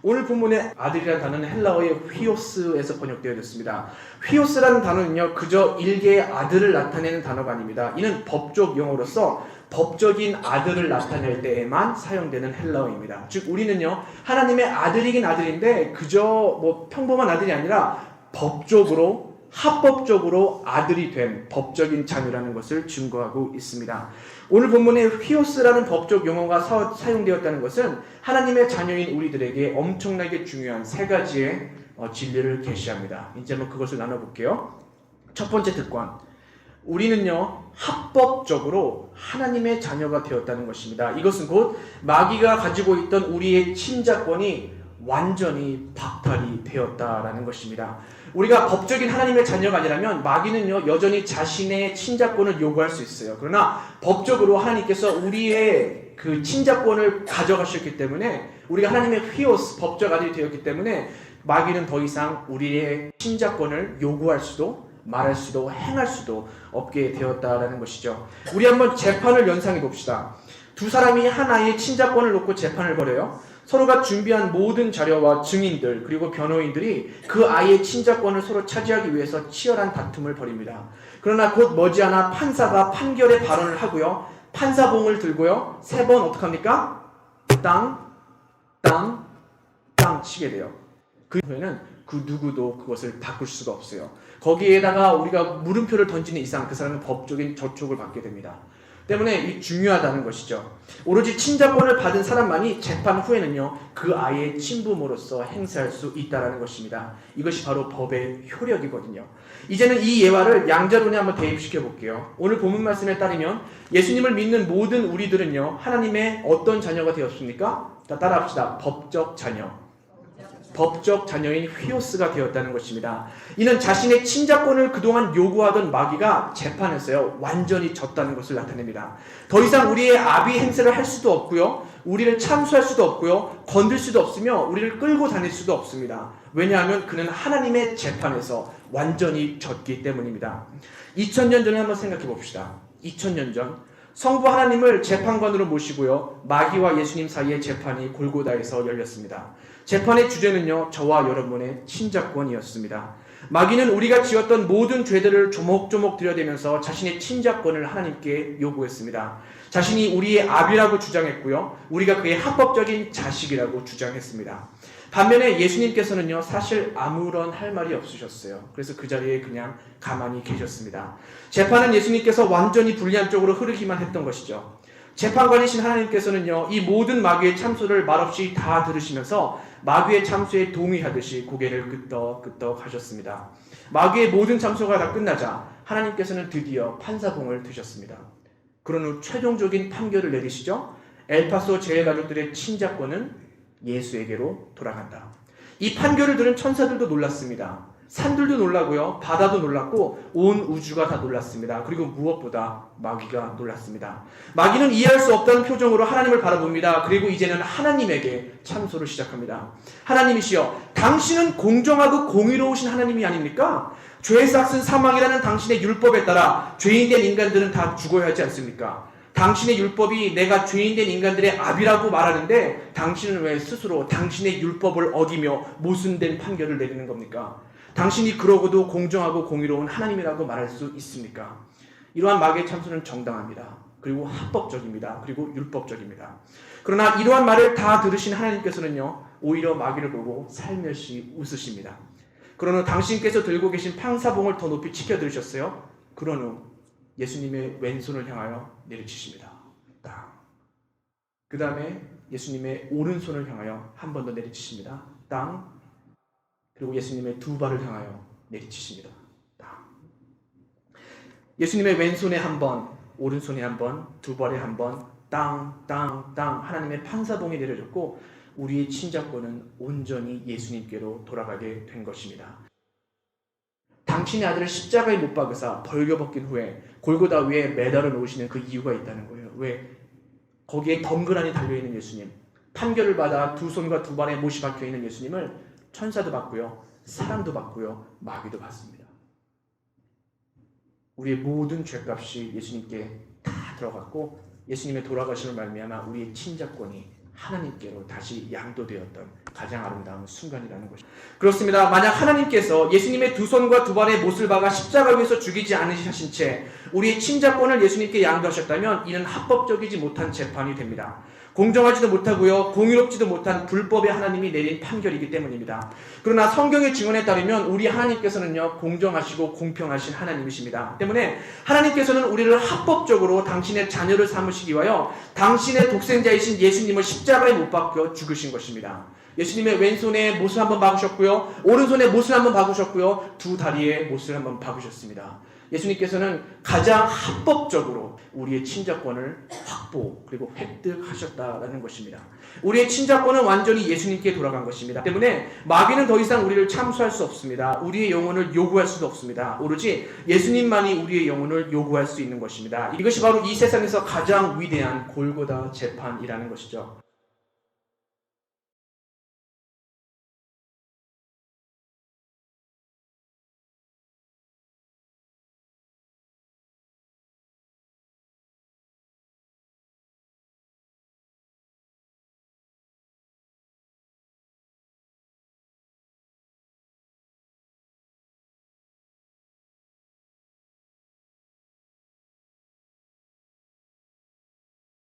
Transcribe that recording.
오늘 본문의 아들이라는 단어는 헬라어의 휘오스에서 번역되어졌습니다. 휘오스라는 단어는요, 그저 일개의 아들을 나타내는 단어가 아닙니다. 이는 법적 용어로서 법적인 아들을 나타낼 때에만 사용되는 헬라어입니다. 즉 우리는요, 하나님의 아들이긴 아들인데 그저 뭐 평범한 아들이 아니라 법적으로 합법적으로 아들이 된 법적인 자녀라는 것을 증거하고 있습니다. 오늘 본문에 휘오스라는 법적 용어가 사용되었다는 것은 하나님의 자녀인 우리들에게 엄청나게 중요한 세 가지의 진리를 계시합니다. 이제 한번 그것을 나눠볼게요. 첫 번째 특권, 우리는요 합법적으로 하나님의 자녀가 되었다는 것입니다. 이것은 곧 마귀가 가지고 있던 우리의 침자권이 완전히 박탈이 되었다라는 것입니다. 우리가 법적인 하나님의 자녀가 아니라면 마귀는요 여전히 자신의 친자권을 요구할 수 있어요. 그러나 법적으로 하나님께서 우리의 그 친자권을 가져가셨기 때문에 우리가 하나님의 휘오스 법적 아들이 되었기 때문에 마귀는 더 이상 우리의 친자권을 요구할 수도 말할 수도 행할 수도 없게 되었다라는 것이죠. 우리 한번 재판을 연상해 봅시다. 두 사람이 하나의 친자권을 놓고 재판을 벌여요. 서로가 준비한 모든 자료와 증인들 그리고 변호인들이 그 아이의 친자권을 서로 차지하기 위해서 치열한 다툼을 벌입니다. 그러나 곧 머지않아 판사가 판결에 발언을 하고요. 판사봉을 들고요. 3번 어떡합니까? 땅 치게 돼요. 그 후에는 그 누구도 그것을 바꿀 수가 없어요. 거기에다가 우리가 물음표를 던지는 이상 그 사람은 법적인 저촉을 받게 됩니다. 때문에 이 중요하다는 것이죠. 오로지 친자권을 받은 사람만이 재판 후에는요 그 아이의 친부모로서 행사할 수 있다는 것입니다. 이것이 바로 법의 효력이거든요. 이제는 이 예화를 양자론에 한번 대입시켜 볼게요. 오늘 본문 말씀에 따르면 예수님을 믿는 모든 우리들은요 하나님의 어떤 자녀가 되었습니까? 따라합시다. 법적 자녀. 법적 자녀인 휘오스가 되었다는 것입니다. 이는 자신의 친자권을 그동안 요구하던 마귀가 재판에서요 완전히 졌다는 것을 나타냅니다. 더 이상 우리의 아비 행세를 할 수도 없고요, 우리를 참수할 수도 없고요, 건들 수도 없으며 우리를 끌고 다닐 수도 없습니다. 왜냐하면 그는 하나님의 재판에서 완전히 졌기 때문입니다. 2000년 전에 한번 생각해 봅시다. 2000년 전 성부 하나님을 재판관으로 모시고요 마귀와 예수님 사이의 재판이 골고다에서 열렸습니다. 재판의 주제는요 저와 여러분의 친자권이었습니다. 마귀는 우리가 지었던 모든 죄들을 조목조목 들여대면서 자신의 친자권을 하나님께 요구했습니다. 자신이 우리의 아비라고 주장했고요 우리가 그의 합법적인 자식이라고 주장했습니다. 반면에 예수님께서는요 사실 아무런 할 말이 없으셨어요. 그래서 그 자리에 그냥 가만히 계셨습니다. 재판은 예수님께서 완전히 불리한 쪽으로 흐르기만 했던 것이죠. 재판관이신 하나님께서는요 이 모든 마귀의 참소를 말없이 다 들으시면서 마귀의 참소에 동의하듯이 고개를 끄덕끄덕 하셨습니다. 마귀의 모든 참소가 다 끝나자 하나님께서는 드디어 판사봉을 드셨습니다. 그런 후 최종적인 판결을 내리시죠. 엘파소 제외가족들의 친자권은 예수에게로 돌아간다. 이 판결을 들은 천사들도 놀랐습니다. 산들도 놀라고요 바다도 놀랐고 온 우주가 다 놀랐습니다. 그리고 무엇보다 마귀가 놀랐습니다. 마귀는 이해할 수 없다는 표정으로 하나님을 바라봅니다. 그리고 이제는 하나님에게 참소를 시작합니다. 하나님이시여, 당신은 공정하고 공의로우신 하나님이 아닙니까? 죄의 삭은 사망이라는 당신의 율법에 따라 죄인된 인간들은 다 죽어야 하지 않습니까? 당신의 율법이 내가 죄인된 인간들의 압이라고 말하는데 당신은 왜 스스로 당신의 율법을 어기며 모순된 판결을 내리는 겁니까? 당신이 그러고도 공정하고 공의로운 하나님이라고 말할 수 있습니까? 이러한 마귀의 참소는 정당합니다. 그리고 합법적입니다. 그리고 율법적입니다. 그러나 이러한 말을 다 들으신 하나님께서는요 오히려 마귀를 보고 살며시 웃으십니다. 그런 후 당신께서 들고 계신 판사봉을 더 높이 치켜 들으셨어요. 그런 후 예수님의 왼손을 향하여 내리치십니다. 땅. 그 다음에 예수님의 오른손을 향하여 한 번 더 내리치십니다. 땅. 그리고 예수님의 두 발을 향하여 내리치십니다. 땅. 예수님의 왼손에 한 번, 오른손에 한 번, 두 발에 한 번, 땅. 하나님의 판사봉이 내려졌고 우리의 친자권은 온전히 예수님께로 돌아가게 된 것입니다. 당신의 아들을 십자가에 못 박으사 벌겨벗긴 후에 골고다 위에 매달아 놓으시는 그 이유가 있다는 거예요. 왜? 거기에 덩그러니 달려있는 예수님, 판결을 받아 두 손과 두 발에 못이 박혀있는 예수님을 천사도 받고요, 사람도 받고요, 마귀도 받습니다. 우리의 모든 죄값이 예수님께 다 들어갔고 예수님의 돌아가심을 말미암아 우리의 친자권이 하나님께로 다시 양도되었던 가장 아름다운 순간이라는 것이죠. 그렇습니다. 만약 하나님께서 예수님의 두 손과 두 발의 못을 박아 십자가 위에서 죽이지 않으신 채 우리의 친자권을 예수님께 양도하셨다면 이는 합법적이지 못한 재판이 됩니다. 공정하지도 못하고요, 공의롭지도 못한 불법의 하나님이 내린 판결이기 때문입니다. 그러나 성경의 증언에 따르면 우리 하나님께서는요, 공정하시고 공평하신 하나님이십니다. 때문에 하나님께서는 우리를 합법적으로 당신의 자녀를 삼으시기 위하여 당신의 독생자이신 예수님을 십자가에 못 박혀 죽으신 것입니다. 예수님의 왼손에 못을 한번 박으셨고요, 오른손에 못을 한번 박으셨고요, 두 다리에 못을 한번 박으셨습니다. 예수님께서는 가장 합법적으로 우리의 친자권을 확보 그리고 획득하셨다라는 것입니다. 우리의 친자권은 완전히 예수님께 돌아간 것입니다. 때문에 마귀는 더 이상 우리를 참수할 수 없습니다. 우리의 영혼을 요구할 수도 없습니다. 오로지 예수님만이 우리의 영혼을 요구할 수 있는 것입니다. 이것이 바로 이 세상에서 가장 위대한 골고다 재판이라는 것이죠.